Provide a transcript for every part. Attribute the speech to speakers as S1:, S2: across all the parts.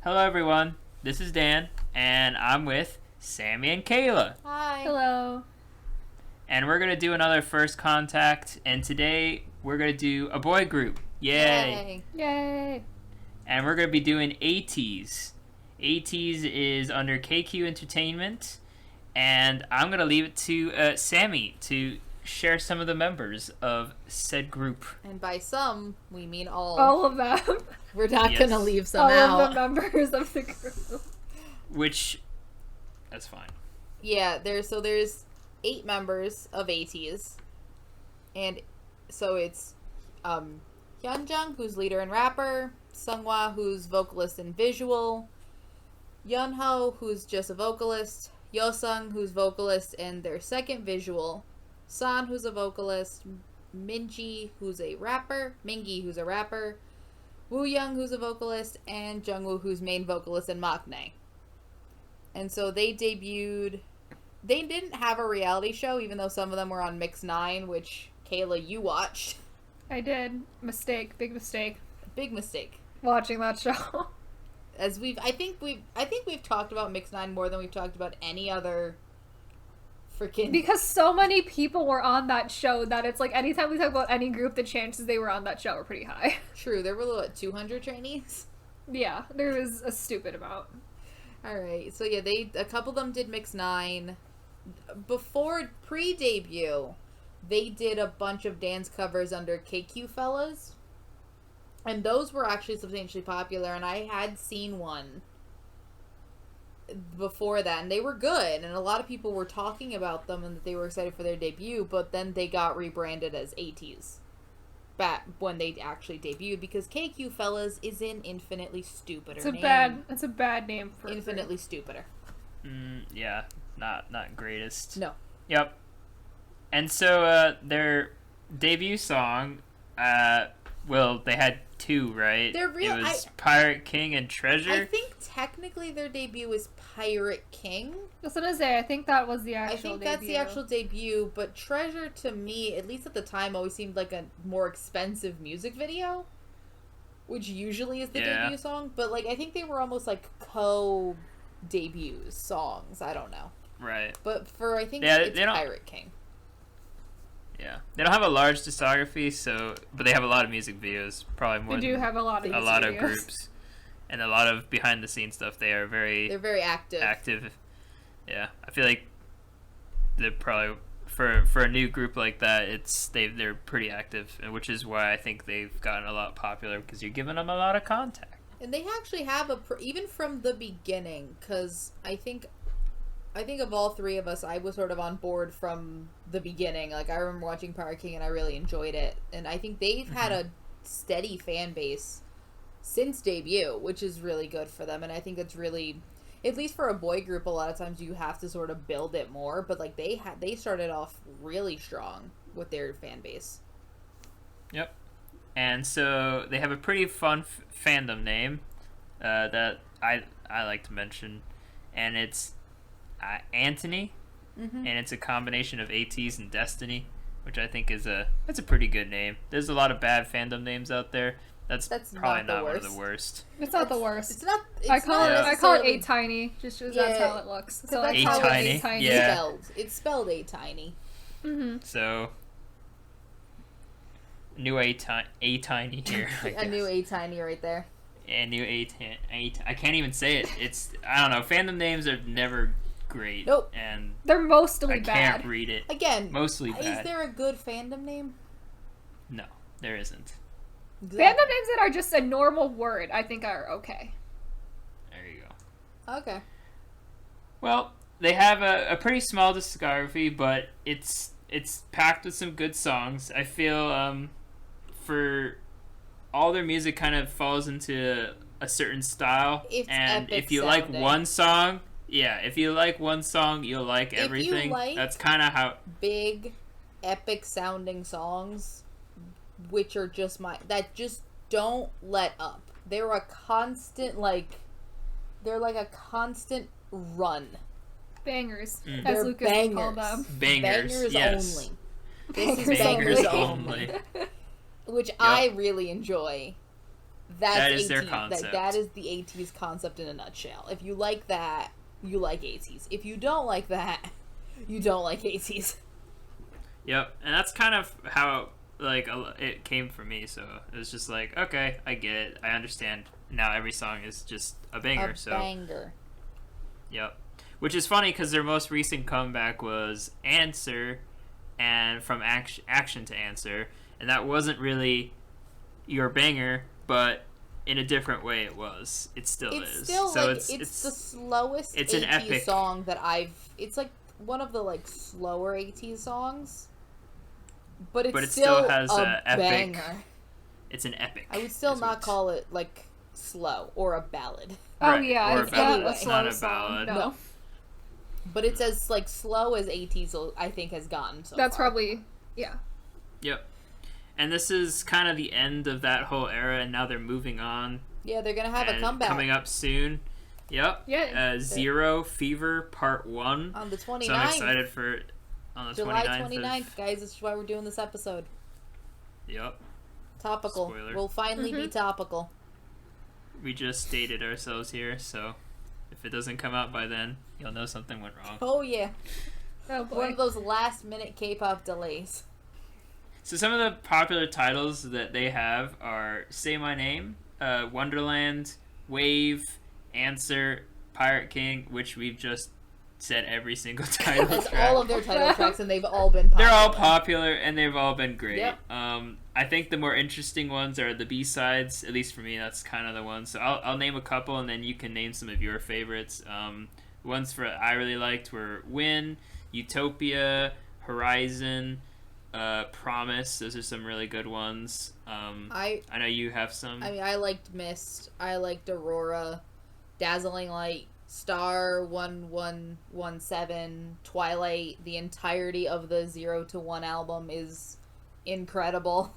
S1: Hello, everyone. This is Dan, and I'm with Sammi and Kayla.
S2: Hi.
S3: Hello.
S1: And we're going to do another First Contact, and today we're going to do a boy group. Yay!
S3: Yay.
S1: And we're going to be doing Ateez. Ateez is under KQ Entertainment, and I'm going to leave it to Sammi to share some of the members of said group.
S2: And by some, we mean all.
S3: All of them.
S2: We're not going to leave some
S3: All
S2: out.
S3: of the members of the group.
S1: Which, that's fine.
S2: Yeah, there's 8 members of Ateez. And so it's Hyunjung, who's leader and rapper, Sunghwa, who's vocalist and visual, Yeonho, who's just a vocalist, Yosung, who's vocalist and their second visual, San, who's a vocalist, Mingi, who's a rapper, Wooyoung, who's a vocalist, and Jungwoo, who's main vocalist and maknae. And so they debuted. They didn't have a reality show, even though some of them were on Mix 9, which, Kayla, you watched.
S3: I did. Mistake. Big mistake.
S2: Big mistake.
S3: Watching that show.
S2: As I think we've talked about Mix 9 more than we've talked about any other freaking...
S3: Because so many people were on that show that it's like anytime we talk about any group, the chances they were on that show are pretty high.
S2: True, there were, 200 trainees?
S3: Yeah, there was a stupid amount.
S2: Alright, so yeah, a couple of them did Mix 9. Pre-debut, they did a bunch of dance covers under KQ Fellas. And those were actually substantially popular, and I had seen one before that, and they were good, and a lot of people were talking about them and that they were excited for their debut, but then they got rebranded as Ateez back when they actually debuted, because KQ Fellas is an infinitely stupider name.
S3: It's a bad name for
S2: infinitely stupider.
S1: Yeah, not greatest.
S2: No.
S1: Yep. And so their debut song, they had 2, right?
S2: They're real.
S1: It was Pirate King and Treasure.
S2: I think technically their debut is Pirate King.
S3: That's what I say. I think that was the actual debut.
S2: I think that's the actual debut, but Treasure to me, at least at the time, always seemed like a more expensive music video, which usually is the debut song. But I think they were almost like co-debuts songs. I don't know.
S1: Right.
S2: But I think it's Pirate King.
S1: Yeah, they don't have a large discography, but they have a lot of music videos. Probably more.
S3: They do have a lot of
S1: of groups, and a lot of behind the scenes stuff. They're very active. Yeah, I feel like they're probably for a new group like that. They're pretty active, which is why I think they've gotten a lot popular, because you're giving them a lot of contact.
S2: And they actually have even from the beginning, because I think of all 3 of us, I was sort of on board from the beginning. I remember watching Pirate King and I really enjoyed it. And I think they've had a steady fan base since debut, which is really good for them. And I think it's really, at least for a boy group, a lot of times you have to sort of build it more. But they started off really strong with their fan base. Yep.
S1: And so they have a pretty fun fandom name that I like to mention. And it's Anthony, and it's a combination of Ateez and Destiny, which I think is that's a pretty good name. There's a lot of bad fandom names out there. That's probably not one of the worst.
S3: It's not the worst.
S2: It's not.
S3: I call it A-Tiny, just because that's how it looks. So
S1: A-Tiny. Yeah.
S2: It's spelled A-Tiny.
S3: Mm-hmm.
S1: So new A-Tiny here.
S2: A new A-Tiny right there.
S1: And new A-Tiny. I can't even say it. I don't know. Fandom names are never great.
S2: Nope.
S1: And
S3: they're mostly
S1: bad. I can't read it.
S2: Again,
S1: mostly bad.
S2: Is there a good fandom name?
S1: No, there isn't.
S3: Exactly. Fandom names that are just a normal word, I think, are okay.
S1: There you
S2: go. Okay.
S1: Well, they have a pretty small discography, but it's packed with some good songs. I feel for all their music kind of falls into a certain style, and if you like one song. Yeah, if you like one song, you'll like everything. That's kind of how...
S2: big, epic sounding songs, which are just that just don't let up. They're a constant, they're like a constant run.
S3: Bangers, as
S2: They're
S3: Lucas would call them.
S1: Bangers, yes.
S2: Only.
S3: Bangers
S2: This is
S1: Bangers only.
S2: Which I really enjoy. That
S1: is their
S2: Ateez.
S1: concept.
S2: That is the Ateez concept in a nutshell. If you like that, you like Ateez. If you don't like that, you don't like Ateez.
S1: Yep, and that's kind of how like it came for me. So it was just like, okay, I get it, I understand. Now every song is just a banger.
S2: Banger.
S1: Yep, which is funny because their most recent comeback was Answer, and from action to Answer, and that wasn't really your banger, but in a different way it was. It still is.
S2: Still
S1: so
S2: like it's the slowest
S1: it's an
S2: Ateez
S1: epic
S2: song that It's like one of the like slower Ateez songs, but it still has a
S1: epic
S2: banger.
S1: It's an epic.
S2: I would still not call it like slow or a ballad.
S3: Oh
S1: Right,
S3: yeah,
S1: or
S3: it's
S1: a
S3: not
S2: ballad.
S3: a
S2: It's
S3: slow
S1: not a
S3: song.
S1: ballad.
S3: No.
S2: But it's as like slow as Ateez I think has gotten so
S3: That's
S2: far.
S3: probably yeah.
S1: Yep. And this is kind of the end of that whole era, and now they're moving on.
S2: Yeah, they're gonna have a comeback
S1: coming up soon. Yep.
S3: Yeah.
S1: Zero Fever Part 1.
S2: On the 29th.
S1: So I'm excited for on the
S2: July
S1: 29th.
S2: 29th, guys. This is why we're doing this episode.
S1: Yep.
S2: Topical.
S1: Spoiler.
S2: We'll finally be topical.
S1: We just dated ourselves here, so if it doesn't come out by then, you'll know something went wrong.
S2: Oh yeah.
S3: Oh boy.
S2: One of those last minute K-pop delays.
S1: So some of the popular titles that they have are Say My Name, Wonderland, Wave, Answer, Pirate King, which we've just said every single title
S2: That's
S1: track.
S2: all of their title tracks, and they've all been popular.
S1: They're all popular, and they've all been great.
S2: Yep.
S1: I think the more interesting ones are the B-sides, at least for me, that's kind of the ones. So I'll name a couple, and then you can name some of your favorites. Ones I really liked were Win, Utopia, Horizon, Promise. Those are some really good ones. I know you have some.
S2: I mean, I liked Mist. I liked Aurora, Dazzling Light, Star 1117, Twilight. The entirety of the 0 to 1 album is incredible.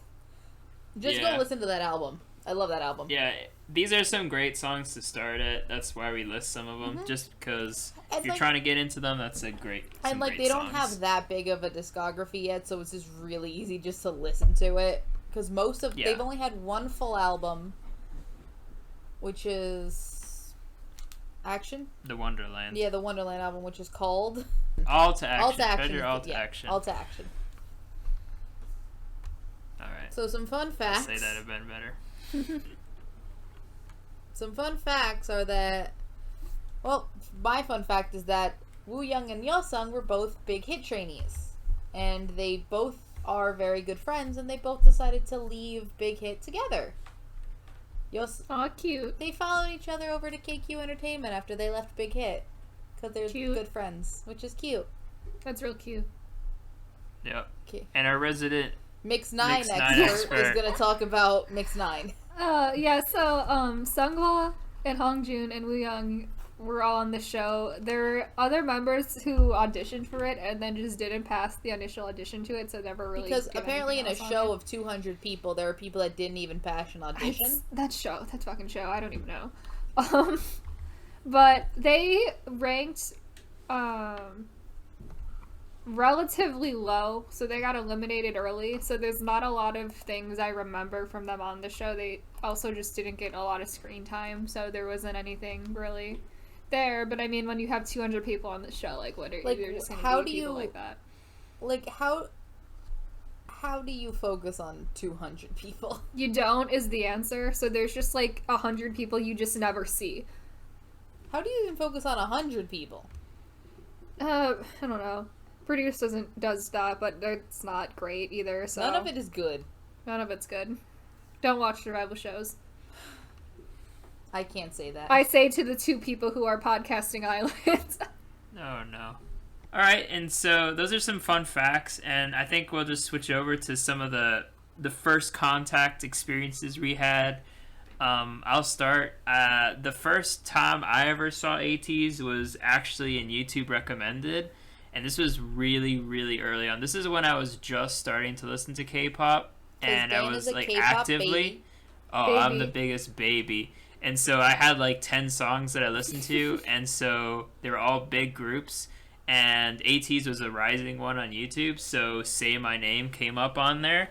S2: Just go listen to that album. I love that album.
S1: Yeah, these are some great songs to start it. That's why we list some of them, just because if you're trying to get into them, that's a great.
S2: And like they don't have that big of a discography yet, so it's just really easy just to listen to it. Because they've only had one full album, which is Action.
S1: The Wonderland.
S2: Yeah, the Wonderland album, which is called
S1: All to Action.
S2: All to Action.
S1: Better All to Action.
S2: All to Action.
S1: All right.
S2: So some fun facts.
S1: I'll say that have been better.
S2: Some fun facts are that, well, my fun fact is that Woo Young and Yeosung were both big hit trainees, and they both are very good friends, and they both decided to leave Big Hit together.
S3: Aw, cute.
S2: They followed each other over to KQ Entertainment after they left Big Hit, because they're good friends, which is cute.
S3: That's real cute.
S1: Yep.
S2: Okay.
S1: And our resident
S2: Mix 9
S1: expert
S2: is going to talk about Mix 9.
S3: Yeah, so, Sunghwa and Hongjoon and Wooyoung were all on the show. There are other members who auditioned for it and then just didn't pass the initial audition to it, so never really.
S2: Because apparently in a show of 200 people, there are people that didn't even pass an audition.
S3: That fucking show, I don't even know. But they ranked, relatively low, so they got eliminated early, so there's not a lot of things I remember from them on the show. They also just didn't get a lot of screen time, so there wasn't anything really there. But I mean, when you have 200 people on the show, like, what are
S2: like,
S3: you're just gonna
S2: how
S3: do
S2: do you
S3: like that?
S2: Like, how do you focus on 200 people?
S3: You don't is the answer. So there's just like 100 people you just never see.
S2: How do you even focus on 100 people?
S3: I don't know. Produce does that, but it's not great either. So
S2: None of it is good.
S3: None of it's good. Don't watch survival shows.
S2: I can't say that.
S3: I say to the two people who are podcasting islands.
S1: Oh no. Alright, and so those are some fun facts, and I think we'll just switch over to some of the first contact experiences we had. I'll start. The first time I ever saw Ateez was actually in YouTube Recommended, and this was really, really early on. This is when I was just starting to listen to K-pop, and I was like
S2: K-pop
S1: actively
S2: baby.
S1: I'm the biggest baby. And so I had like 10 songs that I listened to, and so they were all big groups, and Ateez was a rising one on YouTube, so Say My Name came up on there,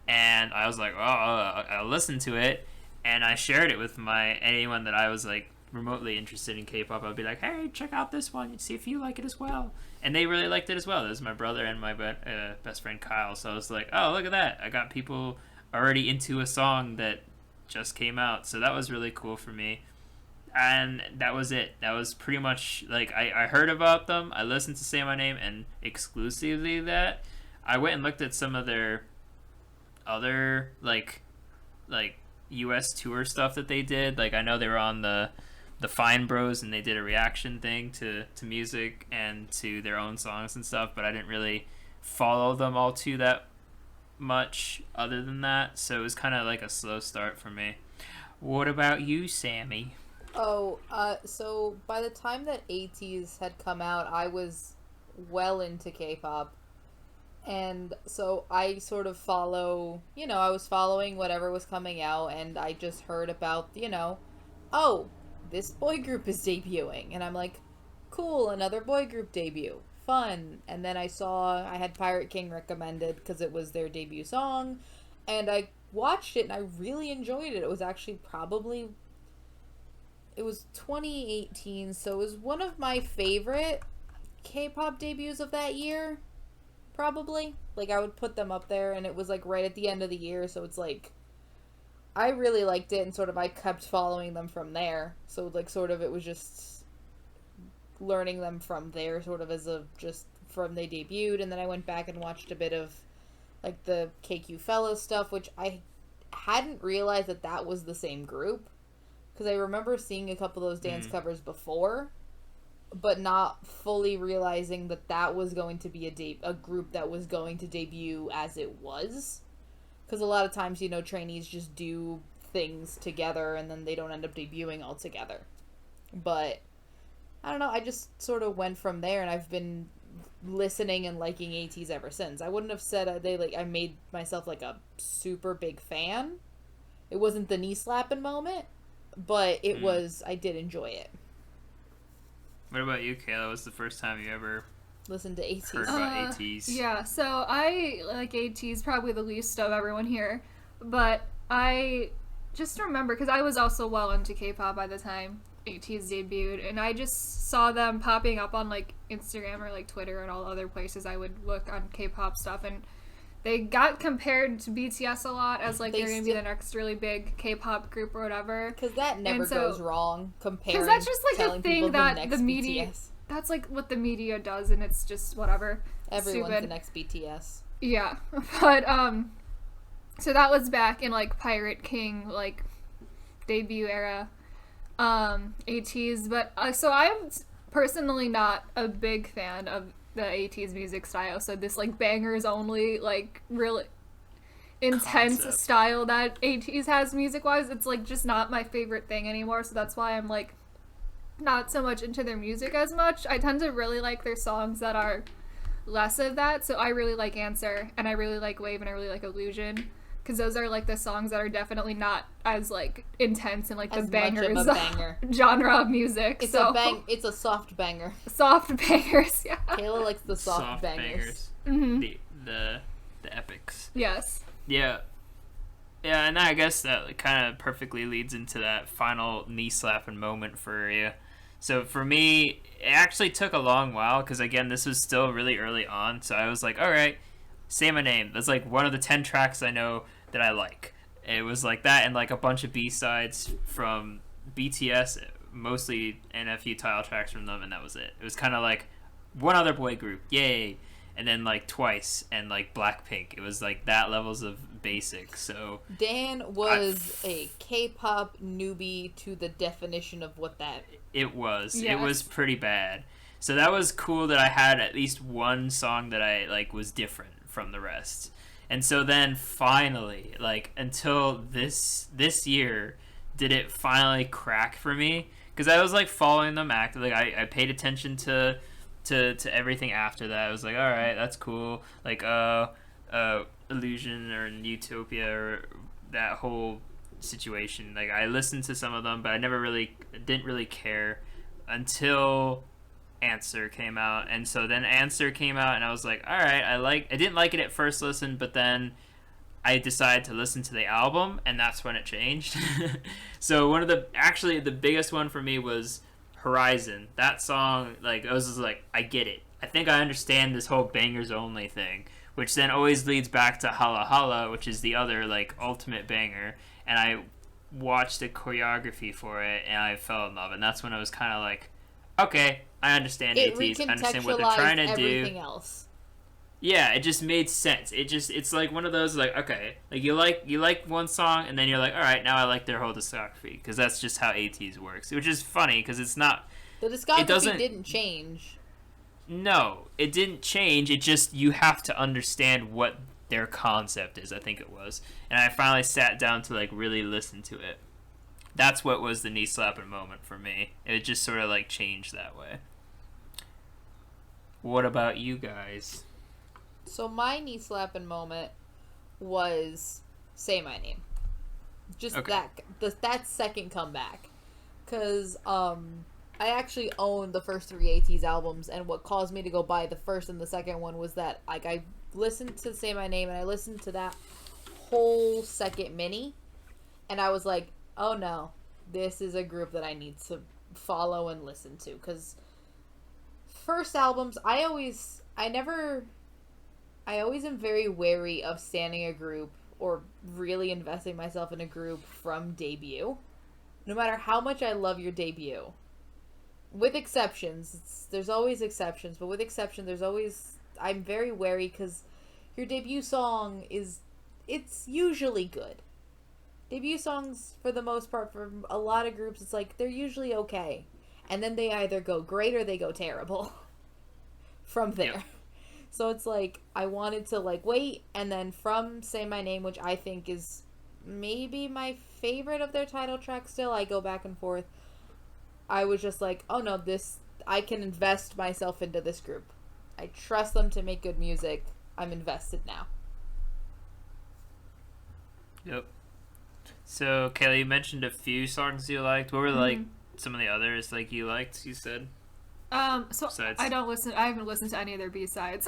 S1: and I was like, oh, I'll listen to it. and I shared it with anyone that I was like remotely interested in K-pop. I'd be like, hey, check out this one and see if you like it as well. And they really liked it as well. It was my brother and my best friend Kyle. So I was like, oh, look at that. I got people already into a song that just came out. So that was really cool for me. And that was it. That was pretty much, like, I heard about them. I listened to Say My Name, and exclusively that. I went and looked at some of their other, like US tour stuff that they did. Like, I know they were on the Fine Bros, and they did a reaction thing to music and to their own songs and stuff, but I didn't really follow them all too that much other than that, so it was kind of like a slow start for me. What about you, Sammy?
S2: So by the time that Ateez had come out, I was well into K-pop. And so I sort of I was following whatever was coming out, and I just heard about, oh, this boy group is debuting. And I'm like, cool, another boy group debut. Fun. And then I had Pirate King recommended because it was their debut song. And I watched it, and I really enjoyed it. It was actually it was 2018, so it was one of my favorite K-pop debuts of that year. Probably. Like, I would put them up there, and it was, like, right at the end of the year, so it's, like, I really liked it, and sort of I kept following them from there. So, like, sort of it was just learning them from there, sort of just from they debuted, and then I went back and watched a bit of, like, the KQ Fellas stuff, which I hadn't realized that was the same group, because I remember seeing a couple of those dance covers before, but not fully realizing that was going to be a group that was going to debut as it was. Because a lot of times, trainees just do things together and then they don't end up debuting all together. But, I don't know, I just sort of went from there, and I've been listening and liking Ateez ever since. I wouldn't have said I made myself like a super big fan. It wasn't the knee slapping moment, but it was, I did enjoy it.
S1: What about you, Kayla? What was the first time you ever
S2: listened to Ateez?
S1: Heard about Ateez?
S3: Yeah, so I like Ateez probably the least of everyone here, but I just remember, because I was also well into K-pop by the time Ateez debuted, and I just saw them popping up on like Instagram or like Twitter and all other places I would look on K-pop stuff, and they got compared to BTS a lot as like they're going to be the next really big K-pop group or whatever.
S2: Because that never goes wrong, comparing.
S3: Because that's just like a thing that the media,
S2: BTS.
S3: That's like what the media does, and it's just whatever.
S2: Everyone's
S3: stupid.
S2: The next BTS.
S3: Yeah, but so that was back in like Pirate King like debut era, Ateez. But so I'm personally not a big fan of the Ateez music style, so this like bangers only like really intense
S1: Concept.
S3: style that Ateez has music wise, it's like just not my favorite thing anymore, so that's why I'm like not so much into their music as much. I tend to really like their songs that are less of that, so I really like Answer, and I really like Wave, and I really like Illusion, because those are like the songs that are definitely not as like intense and like
S2: as
S3: the bangers
S2: much of a banger.
S3: Genre of music.
S2: It's it's a soft banger.
S3: Soft bangers, yeah.
S2: Kayla likes the soft bangers.
S3: Mm-hmm.
S1: The epics.
S3: Yes.
S1: Yeah, and I guess that kind of perfectly leads into that final knee slapping moment for you. So for me, it actually took a long while, because again, this was still really early on, so I was like, all right, Say My Name. That's like one of the 10 tracks I know that I like. It was like that, and like a bunch of B-sides from BTS, mostly, and a few title tracks from them, and that was it. It was kind of like one other boy group, yay, and then like Twice and like Blackpink. It was like that levels of basic. So
S2: Dan was a K-pop newbie to the definition of what that.
S1: It was.
S3: Yes.
S1: It was pretty bad. So that was cool that I had at least one song that I like was different from the rest. And so then finally, like until this year, did it finally crack for me? Because I was like following them actively. I paid attention to everything after that. I was like, all right, that's cool. Like Illusion or Utopia or that whole situation. Like I listened to some of them, but I didn't really care until Answer came out. And so then Answer came out, and I was like, all right, I didn't like it at first listen, but then I decided to listen to the album, and that's when it changed. So the biggest one for me was Horizon. That song, like, I was just like, I get it. I think I understand this whole bangers only thing, which then always leads back to Hala Hala, which is the other, like, ultimate banger. And I watched the choreography for it, and I fell in love. And that's when I was kind of like, okay, I understand Ateez. I understand what they're trying to do.
S2: Everything else.
S1: Yeah, it just made sense. It's like one of those, like, okay, like you like one song, and then you're like, all right, now I like their whole discography, because that's just how Ateez works. Which is funny because it's not.
S2: The discography didn't change.
S1: No, it didn't change. It just, you have to understand what their concept is. I think it was, and I finally sat down to, like, really listen to it. That's what was the knee slapping moment for me. It just sort of, like, changed that way. What about you guys?
S2: So my knee slapping moment was Say My Name. Just
S1: okay.
S2: that second comeback. Because I actually owned the first 3 Ateez albums, and what caused me to go buy the first and the second one was that, like, I listened to Say My Name, and I listened to that whole second mini, and I was like, oh no, this is a group that I need to follow and listen to. Because first albums, I always am very wary of standing a group or really investing myself in a group from debut. No matter how much I love your debut. With exceptions. There's always exceptions, but with exception, I'm very wary because your debut song it's usually good. Debut songs, for the most part, for a lot of groups, it's like, they're usually okay. And then they either go great or they go terrible. From there. Yep. So it's like, I wanted to, like, wait, and then from Say My Name, which I think is maybe my favorite of their title track still, I go back and forth, I was just like, oh no, I can invest myself into this group. I trust them to make good music. I'm invested now.
S1: Yep. So, Kayla, you mentioned a few songs you liked. What were, like, some of the others, like, you liked, you said?
S3: So besides. I haven't listened to any of their B-sides,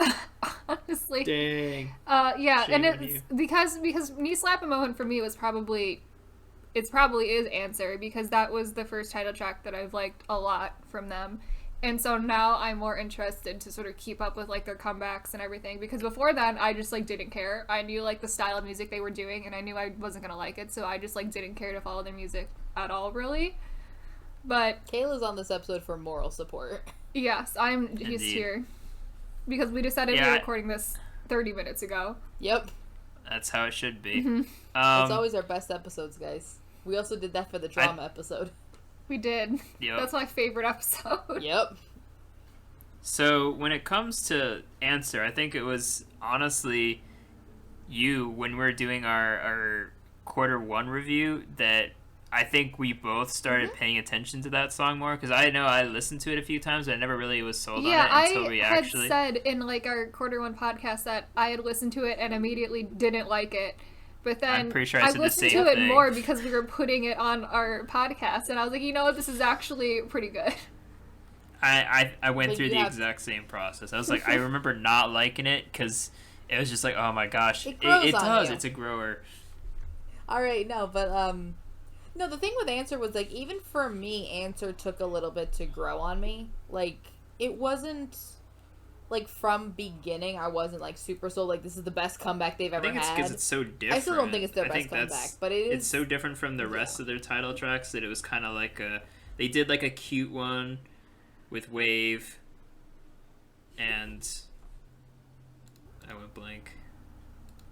S3: honestly.
S1: Dang.
S3: Yeah,
S1: shame
S3: and it's because Knee Slappin' moment for me was probably is Answer, because that was the first title track that I've liked a lot from them. And so now I'm more interested to sort of keep up with, like, their comebacks and everything, because before then I just, like, didn't care. I knew, like, the style of music they were doing, and I knew I wasn't gonna like it, so I just, like, didn't care to follow their music at all, really. But
S2: Kayla's on this episode for moral support.
S3: Yes, he's here. Because we decided we were recording this 30 minutes ago.
S2: Yep.
S1: That's how it should be.
S3: Mm-hmm.
S2: It's always our best episodes, guys. We also did that for the drama episode.
S3: We did.
S1: Yep.
S3: That's my favorite episode.
S2: Yep.
S1: So when it comes to Answer, I think it was honestly you, when we're doing our Q1 review, that I think we both started paying attention to that song more, because I know I listened to it a few times, but I never really was sold on it until we actually...
S3: Yeah, I had said in, like, our Q1 podcast that I had listened to it and immediately didn't like it. But then
S1: I'm pretty sure I
S3: listened to it more because we were putting it on our podcast, and I was like, you know what, this is actually pretty good.
S1: I went through the exact same process. I was like, I remember not liking it because it was just like, oh my gosh, it does. It's a grower.
S2: All right, no, but no, the thing with Answer was, like, even for me, Answer took a little bit to grow on me. Like, it wasn't, like, from beginning, I wasn't, like, super sold, like, this is the best comeback they've ever had.
S1: I think it's because it's so different.
S2: I still don't think it's their best comeback, but it is.
S1: It's so different from the rest of their title tracks that it was kind of like they did, like, a cute one with Wave, and I went blank.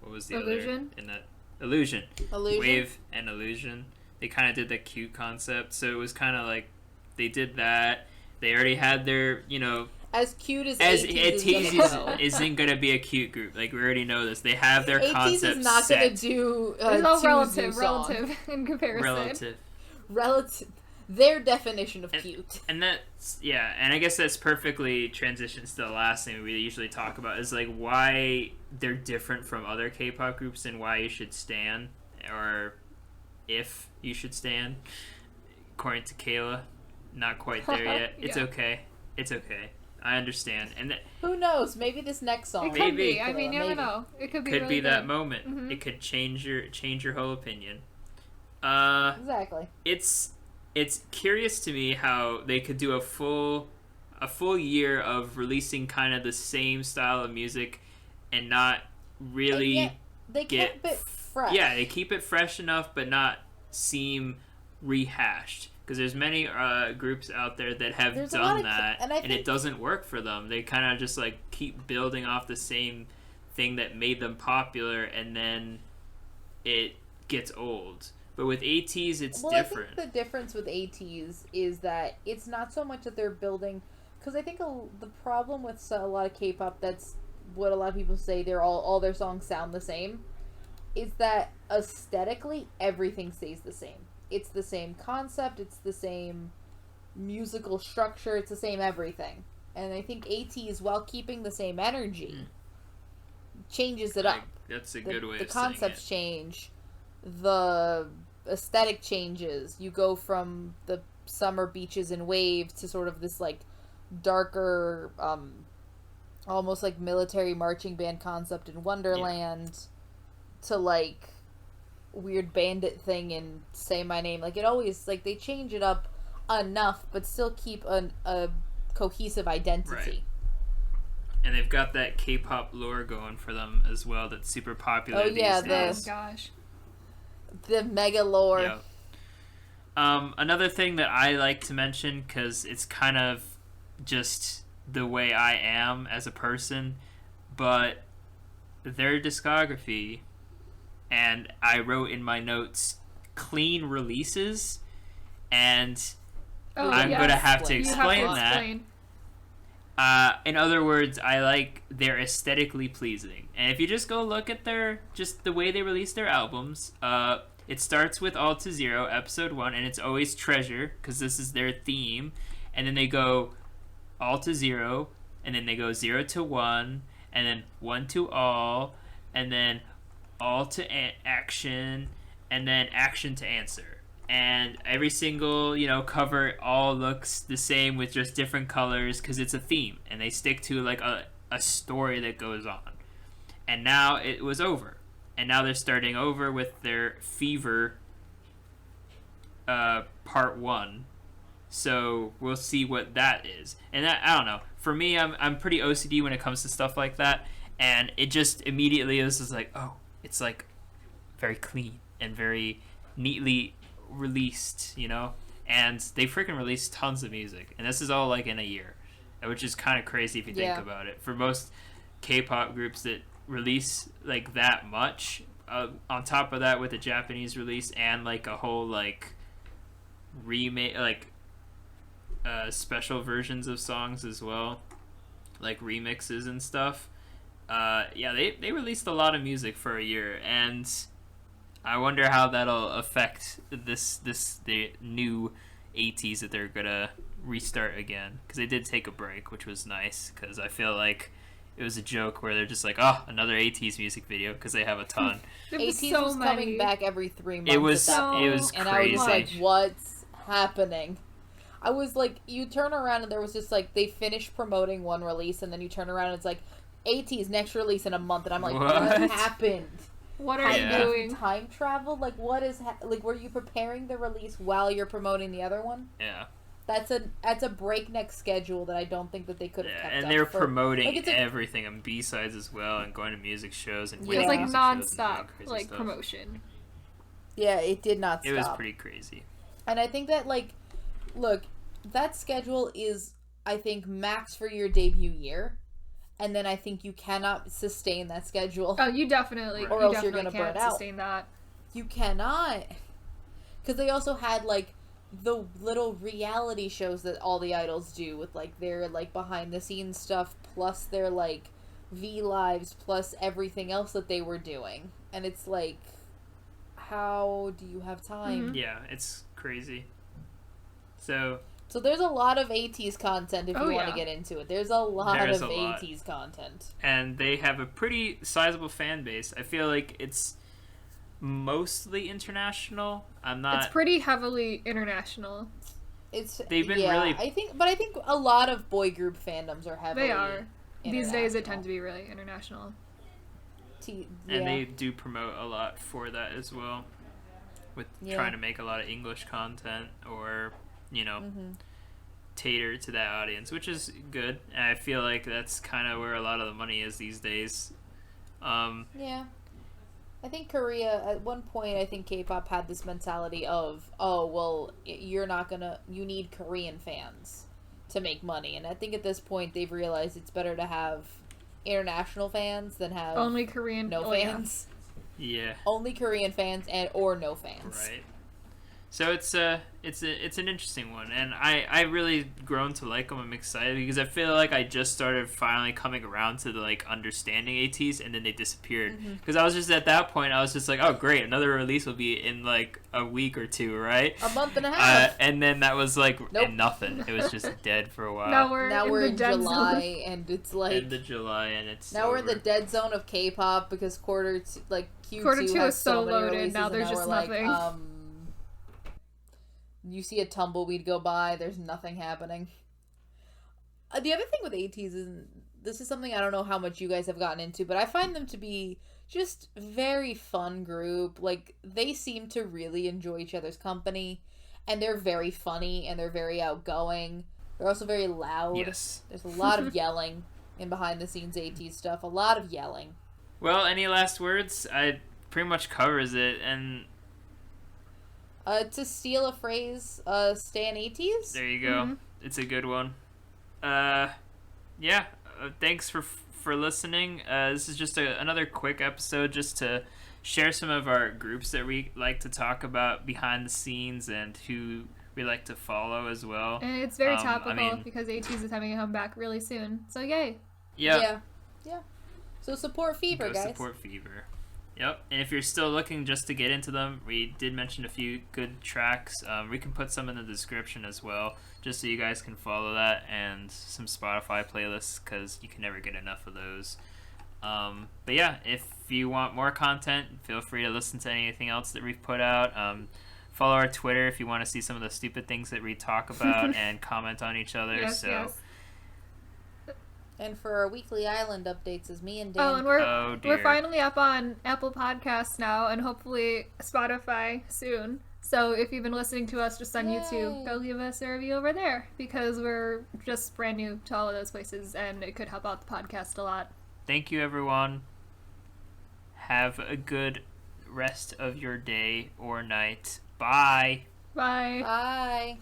S1: What was the
S3: Illusion?
S1: other in that? Illusion.
S2: Illusion.
S1: Wave and Illusion. They kind of did the cute concept, so it was kind of like they did that. They already had their,
S2: as cute as
S1: Ateez isn't gonna be a cute group. Like, we already know this. They have their concept set.
S2: Ateez is not gonna do.
S3: It's all relative in comparison.
S2: Relative. Their definition of cute.
S1: And that's, and I guess that's perfectly transitions to the last thing we usually talk about, is, like, why they're different from other K-pop groups and why you should stan, or if you should stan, according to Kayla. Not quite there yet. It's okay. It's okay. I understand, and
S2: Who knows? Maybe this next song.
S3: It could
S1: Maybe.
S3: be. I mean, you never know. It could be.
S1: could
S3: really
S1: be that
S3: good.
S1: moment.
S3: Mhm.
S1: It could change your whole opinion.
S2: Exactly.
S1: It's curious to me how they could do a full year of releasing kind of the same style of music and not really
S2: And yet they kept it fresh.
S1: Yeah, they keep it fresh enough but not seem rehashed. Because there's many groups out there that have
S2: There's a
S1: done
S2: lot of
S1: that,
S2: and I
S1: and
S2: think-
S1: it doesn't work for them. They kind of just like keep building off the same thing that made them popular, and then it gets old. But with Ateez, it's different.
S2: I think the difference with Ateez is that it's not so much that they're building, because I think the problem with a lot of K-pop, that's what a lot of people say, they're all their songs sound the same, is that aesthetically everything stays the same. It's the same concept, it's the same musical structure, it's the same everything. And I think Ateez, while keeping the same energy, changes it up.
S1: That's a good way
S2: The
S1: of saying
S2: concepts
S1: it.
S2: change, the aesthetic changes. You go from the summer beaches and waves to sort of this like darker, almost like military marching band concept in Wonderland, to like weird bandit thing in Say My Name. Like, it always, like, they change it up enough but still keep a cohesive identity.
S1: Right. And they've got that K-pop lore going for them as well that's super popular these
S3: Oh
S1: days.
S3: gosh.
S2: The mega lore.
S1: Yep. Another thing that I like to mention, because it's kind of just the way I am as a person, but their discography, and I wrote in my notes, clean releases, and I'm going to have to
S3: You
S1: explain
S3: have to
S1: that.
S3: explain.
S1: In other words, I like they're aesthetically pleasing. And if you just go look at just the way they release their albums, it starts with All to Zero, episode 1, and it's always Treasure, because this is their theme. And then they go All to Zero, and then they go 0 to 1, and then 1 to All, and then All to Action, and then Action to Answer. And every single, cover all looks the same with just different colors because it's a theme. And they stick to, like, a story that goes on. And now it was over. And now they're starting over with their Fever part 1. So we'll see what that is. And that, I don't know. For me, I'm pretty OCD when it comes to stuff like that. And it just immediately is just like, oh, it's, like, very clean and very neatly released, and they freaking released tons of music, and this is all like in a year, which is kind of crazy if you think about it. For most K-pop groups that release like that much, on top of that with a Japanese release and like a whole like remake, like special versions of songs as well, like remixes and stuff. They released a lot of music for a year, and I wonder how that'll affect the new Ateez that they're gonna restart again, because they did take a break, which was nice, because I feel like it was a joke where they're just like, oh, another Ateez music video, because they have a ton.
S2: Ateez was coming back every 3 months.
S1: It was
S2: crazy. And I was like,
S1: crazy.
S2: what's happening? I was like, you turn around and there was just like, they finished promoting one release, and then you turn around and it's like, Ateez next release in a month, and I'm like, what happened?
S3: What are you doing?
S2: Time travel? Like, what is like? Were you preparing the release while you're promoting the other one?
S1: Yeah.
S2: That's a breakneck schedule that I don't think that they could have kept
S1: and
S2: up
S1: they're
S2: for.
S1: promoting
S2: Like,
S1: everything on B-sides as well, and going to music shows and
S2: Yeah.
S1: winning
S3: It's like
S1: music shows and doing
S3: non-stop,
S1: crazy
S3: like,
S1: stuff.
S3: promotion.
S2: Yeah, it did not stop.
S1: It was pretty crazy.
S2: And I think that, like, look, that schedule is, I think, max for your debut year. And then I think you cannot sustain that schedule.
S3: Oh, you definitely,
S1: Right.
S2: Or
S3: you
S2: else you're
S3: definitely
S2: gonna burn
S3: can't
S2: out.
S3: sustain that.
S2: You cannot. Because they also had, like, the little reality shows that all the idols do with, like, their, like, behind-the-scenes stuff, plus their, like, V-Lives, plus everything else that they were doing. And it's like, how do you have time?
S3: Mhm.
S1: Yeah, it's crazy. So
S2: there's a lot of Ateez content if you want to
S3: yeah.
S2: get into it. There's a lot
S1: There's
S2: of
S1: a lot.
S2: Ateez content.
S1: and they have a pretty sizable fan base. I feel like it's mostly international. I'm not.
S3: It's pretty heavily international.
S1: they've been really.
S2: I think a lot of boy group fandoms are heavily.
S3: They are. These days, it tends
S2: international.
S3: to be really international.
S1: And they do promote a lot for that as well, with trying to make a lot of English content or cater to that audience, which is good. And I feel like that's kind of where a lot of the money is these days.
S2: Yeah. I think Korea, at one point, I think K-pop had this mentality of, oh, well, you need Korean fans to make money. And I think at this point, they've realized it's better to have international fans than have
S3: only Korean
S2: fans.
S1: Yeah.
S2: Only Korean fans or no fans.
S1: Right. So it's an interesting one, and I really grown to like them. I'm excited because I feel like I just started finally coming around to the understanding Ateez, and then they disappeared. Because I was just at that point, I was just like, oh great, another release will be in a week or two, right?
S2: A month and a half.
S1: And then that was
S2: Nope.
S1: and nothing. It was just dead for a while.
S3: Now we're
S2: in July, and it's
S1: end of July, and it's
S2: now we're in
S1: over.
S2: the dead zone of K-pop because Q2
S3: Quarter two
S2: has
S3: is so
S2: many
S3: loaded.
S2: releases,
S3: Now
S2: and
S3: there's just
S2: we're
S3: nothing.
S2: You see a tumbleweed go by, there's nothing happening. The other thing with Ateez is, this is something I don't know how much you guys have gotten into, but I find them to be just very fun group. They seem to really enjoy each other's company, and they're very funny, and they're very outgoing. They're also very loud.
S1: Yes.
S2: There's a lot of yelling in behind-the-scenes Ateez stuff. A lot of yelling.
S1: Well, any last words? I pretty much covers it, and
S2: to steal a phrase, Stan Ateez?
S1: there you go. It's a good one. Yeah. Thanks for listening. This is just another quick episode just to share some of our groups that we like to talk about behind the scenes and who we like to follow as well.
S3: And it's very topical because Ateez is having a comeback really soon. So yay.
S2: Yeah. So support Fever,
S1: Go
S2: guys.
S1: support Fever. Yep. And if you're still looking just to get into them, we did mention a few good tracks. We can put some in the description as well, just so you guys can follow that, and some Spotify playlists, because you can never get enough of those. But yeah, if you want more content, feel free to listen to anything else that we've put out. Follow our Twitter if you want to see some of the stupid things that we talk about and comment on each other.
S3: Yes.
S2: And for our weekly island updates is me and Dan.
S3: Oh, and we're finally up on Apple Podcasts now, and hopefully Spotify soon. So if you've been listening to us just on YouTube, go leave us a review over there, because we're just brand new to all of those places, and it could help out the podcast a lot.
S1: Thank you, everyone. Have a good rest of your day or night. Bye.
S3: Bye.
S2: Bye.